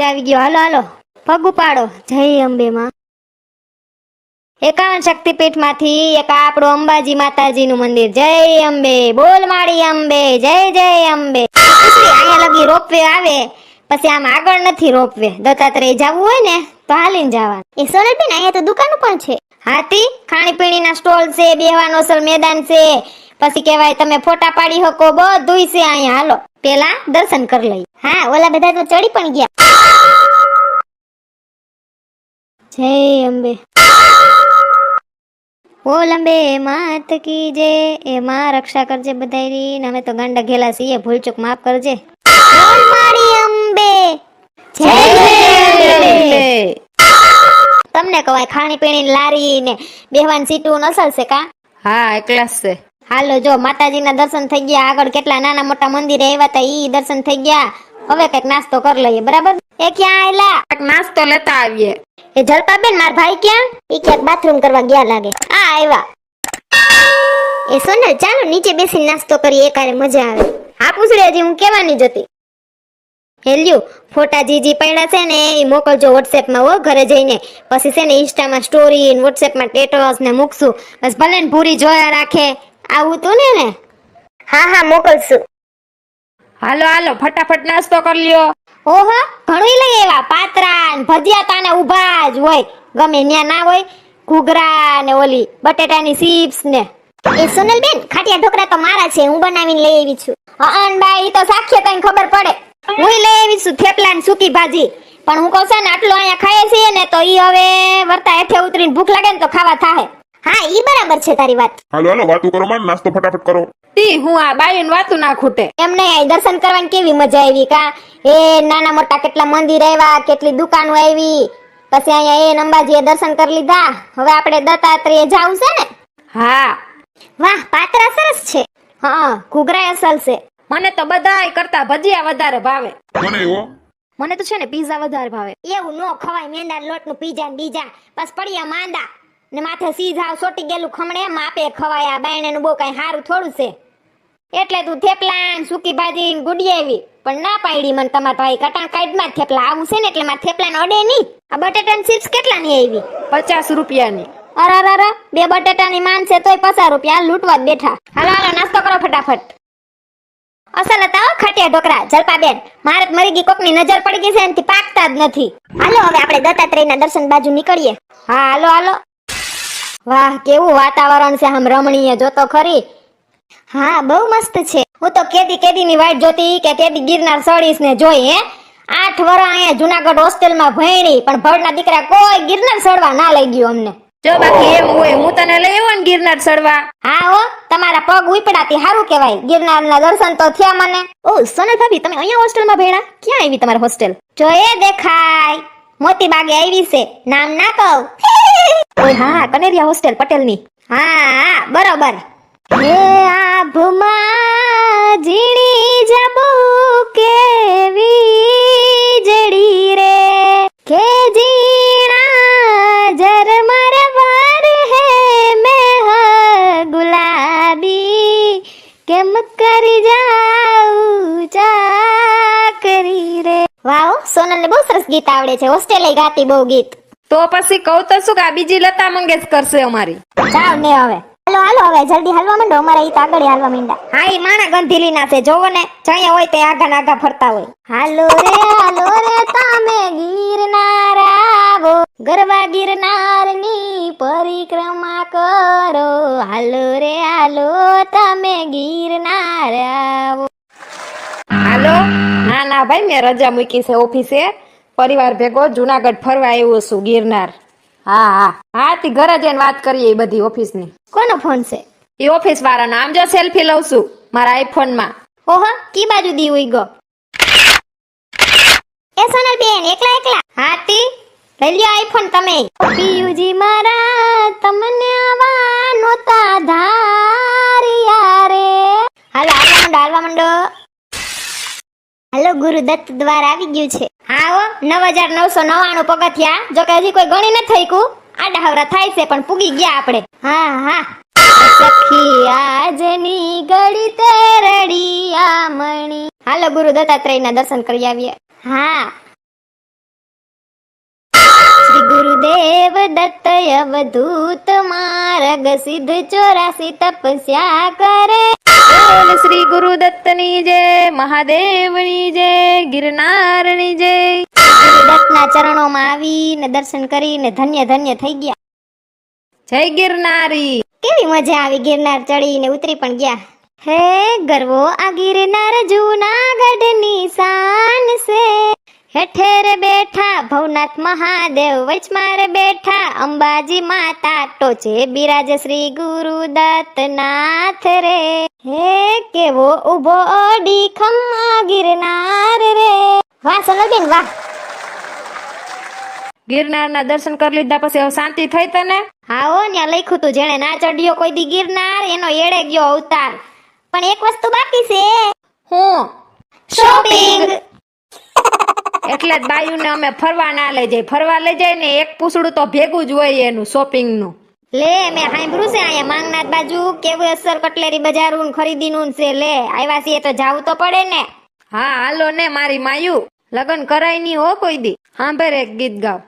આવી ગયો. હાલો હાલો પગ ઉપાડો. જય અંબે માં. 51 શક્તિપીઠમાંથી એક આપણું અંબાજી માતાજીનું મંદિર. જય અંબે. બોલ માડી અંબે. જય જય અંબે. અહીંયા લગી રોપવે આવે, પછી આમ આગળ નથી રોપવે. દત્તાત્રેય જવું હોય ને તો હાલીને જવાનું. એ સોનલબેન અહીંયા તો દુકાનો પણ છે. હાથી ખાણીપીણીના સ્ટોલ છે, બેહવાનો અસલ મેદાન છે, પછી કહેવાય તમે ફોટા પાડી શકો, બધુંય છે અહીંયા. હાલો પેલા દર્શન કરી લઈ. હા ઓલા બધા તો ચડી પણ ગયા. જય અંબે. બોલ અંબે માત કી જય. એ માં રક્ષા કરજે બધાયની. અમે તો ગાંડા ઘેલા છીએ, ભૂલચૂક માફ કરજે. બોલ મારી અંબે. જય અંબે. તમને કહેવાય ખાણીપીણી લારી ને બેહવાની સીટું અસલ છે કા? હા એકલા જ છે. હાલો જો માતાજીના દર્શન થઈ ગયા. આગળ કેટલા નાના મોટા મંદિર આવ્યા હતા, ઈ દર્શન થઈ ગયા. હવે કઈક નાસ્તો કરી લઈએ. બરાબર? એ ક્યાં આયલા? એક નાસ્તો લેતા આવીએ. એ જલપાબેન માર ભાઈ ક્યાં? ઈ ક્યાંક બાથરૂમ કરવા ગયા લાગે. આ આવ્યા. એ સોનલ ચાલો નીચે બેસીને નાસ્તો કરીએ, એકારે મજા આવે. હા પૂછડી હજી હું કેવાની જ હતી. હેલ્યુ ફોટા જે પડ્યા છે ને એ મોકલજો WhatsApp માં હો, ઘરે જઈને. પછી છે ને ઇન્સ્ટામાં સ્ટોરી ને WhatsApp માં સ્ટેટસ ને મૂકશું. બસ ભલે ને પૂરી જોયા રાખે. આવું તું ને. હા હા મોકલશું. હાલો હાલો ફટાફટ નાસ્તો કરી લ્યો. ઓહો ઘણું લઈ આવ્યા. પાત્રા ને ભજીયા તાને ઊભા જ હોય, ગમે ન્યા ના હોય. ઘૂઘરા ને ઓલી બટેટાની ચિપ્સ ને. એ સોનલબેન ખાટિયા ઢોકળા તો મારા છે, હું બનાવીને લઈ આવી છું. અન બાઈ તો સાખ્ય તને ખબર પડે. હું લઈ આવી છું થેપલા ને સૂકી ભાજી. પણ હું કહું છું ને આટલો અહીંયા ખાય છે ને તો ઈ હવે વર્તા હેઠે ઉતરીને ભૂખ લાગે ને તો ખાવા થાય. હા ઈ બરાબર છે તારી વાત. હાલો હાલો વાતું કરો માં, નાસ્તો ફટાફટ કરો. તી હું આ બાઈન વાતું ના ખૂટે. એમ નહીં, દર્શન કરવાની કેવી મજા આવી કા? એ નાના મોટા કેટલા મંદિર આવ્યા, કેટલી દુકાનો આવી. પછી અહીંયા એ અંબાજીએ દર્શન કરી લીધા. હવે આપણે દત્તાત્રેય જાવું છે ને? હા. વાહ પાત્રા સરસ છે. હા ઘૂઘરા અસલ છે. મને તો બધાય કરતા ભજીયા વધારે ભાવે. કોને એવો? મને તો છે ને પીઝા વધારે ભાવે. એવું નો ખવાય, મેંદા લોટનું પીઝા ને બીજા. બસ પડ્યા માંદા ને માથે સીધા સોટી ગયેલું ખમણે એમ આપે ખવાય. આ બાયણેનું બહુ કઈ સારું થોડું છે. એટલે તું થેપલા ને સૂકી ભાજી ને ગુડી આવી પણ ના પાડી મને તમારા ભાઈ. કટાણ કાઢમાં થેપલા આવું છે ને એટલે મારે થેપલા ને અડે નહીં. આ બટેટાની ચિપ્સ કેટલા ની આવી? 50 રૂપિયાની. અરે બે બટેટાની માન છે તોય 50 રૂપિયા લૂંટવા જ બેઠા. હાલો હાલો નાસ્તો કરો ફટાફટ. અસલ હતા ખાટિયા ઢોકળા. જલપાબેન મારે મરી ગઈ કોકની નજર પડી ગઈ છે એનાથી પાકતા જ નથી. હાલો હવે આપણે દત્તાત્રેયના દર્શન બાજુ નીકળીએ. હા હાલો હાલો. વાહ કેવું વાતાવરણ છે આમ રમણીય. જોતો ખરી. હા બહુ મસ્ત છે. હું તો કેદી ની વાટ જોતી કે કેદી ગિરનાર ચડીશ ને જોઈ. હે 8 વર્ષ અહીંયા જુનાગઢ હોસ્ટેલમાં ભણી પણ ભણના દીકરા કોઈ ગિરનાર ચડવા ના લઈ ગયો અમને. જો બાકી એમ હોય હું તને લઈ આવું ને ગિરનાર ચડવા. હા હો તમારા પગ ઉપડાતી સારું કહેવાય. ગિરનારના દર્શન તો થયા મને. ઓ સોનલ ભાભી તમે અહીંયા હોસ્ટેલમાં ભણ્યા? ક્યાં આવી તમારી હોસ્ટેલ? જો એ દેખાય મોતી બાગે આવી છે. નામ ના કહું. ઓય હા કનેરિયા હોસ્ટેલ પટેલની. હા બરોબર. હે આભમાં ઝીણી જાબુ કેવી જડી રે કે ઝીણા ઝરમર વાર હે મેં ગુલાબી કેમ કરી જાઉં ચાકરી રે. વાવ સોનલને બહુ સરસ ગીત આવડે છે. હોસ્ટેલે ગાતી બહુ ગીત. તો પછી કહું તો શું કે આ બીજી લતા મંગેશકર છે અમારી. જાવ ને હવે. હાલો હાલો હવે જલ્દી હાલવા માંડો. અમારે ઈ આગળ હાલવા માંડ્યા. હા ઈ માણા ગંધીલી ના છે જોવો ને. જયા હોય તે આગા નાગા ફરતા હોય. હાલો રે તમે ગિરનાર આવો, ગરવા ગિરનારની પરિક્રમા કરો. હાલો રે હાલો તમે ગિરનાર આવો. હાલો. ના ના ભાઈ મેં રજા મૂકી છે ઓફિસે. પરિવાર ભેગો જુનાગઢ ફરવા આવ્યો છું ગિરનાર. હા તી ઘરે જઈને વાત કરીએ એ બધી ઓફિસની. કોનો ફોન છે? એ ઓફિસ વાળાનો. આમ જો સેલ્ફી લઉં છું મારા આઈફોન માં. ઓહો કી બાજુ દી ઉઈ ગો? એ સોનલ બેન એકલા. હાથી લઈ લ્યો આઈફોન તમે. પિયુજી મારા તમને આવા નોતા ધારિયા રે. હાલો હાલવા માંડો. હાલો ગુરુદત્ત દ્વાર આવી ગયું છે. હા હો 9999 પગથિયા. જો કે હજી કોઈ ગણી ન થઈ કુ. આડા હવરા થાય છે પણ પૂગી ગયા આપણે. હા સખી આજની ઘડી તે રડિયા મણી. હાલો ગુરુ દત્તાત્રેયના દર્શન કરી આવીએ. હા દેવ દત્ત અવધૂત માર્ગ સિદ્ધ 84 તપસ્યા કરે. બોલ શ્રી ગુરુદત્તની જય, મહાદેવની જય, ગિરનારની જય. ગુરુદત્તના ચરણોમાં આવીને દર્શન કરીને ધન્ય ધન્ય થઈ ગયા. જય ગિરનારી. કેવી મજા આવી ગિરનાર ચડીને ઉતરી પણ ગયા. હે ગરવો આ ગિરનાર જૂનાગઢની શાન છે. હેઠે બેઠા ભવનાથ મહાદેવ, વચમાં રે બેઠા અંબાજી માતા, ટોચે બિરાજ શ્રી ગુરુદત્ત નાથ રે. હે કેવો ઉભો ઓડી ખમ્મા ગિરનાર રે. વાહ સોનલબેન વાહ. ગિરનારના દર્શન કરી લીધા પછી હવે શાંતિ થઈ તને? હાઓ ત્યાં લખ્યું તું જેણે ના ચડ્યો કોઈ દી ગિરનાર એનો એડે ગયો અવતાર. પણ એક વસ્તુ બાકી છે. હું શોપિંગ. એટલે જ બાયુને અમે ફરવા ના લઈ જાય. ફરવા લઈ જાય ને એક પૂછડું તો ભેગું જ હોય એનું શોપિંગનું. લે મેં સાંભળ્યું છે અહીંયા માંગનાથ બાજુ કેવું અસર કટલેરી બજારું ખરીદીનું છે. લે આવ્યા છીએ તો જાવું તો પડે ને. હા હાલો ને મારી માયુ, લગન કરાય ની હો કોઈ દી. સાંભળે એક ગીત ગાવ.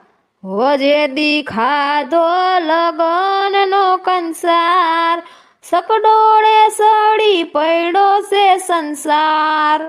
હો જે દી ખાધો લગન નો કંસાર, સકડોળે સડી પડ્યો છે સંસાર.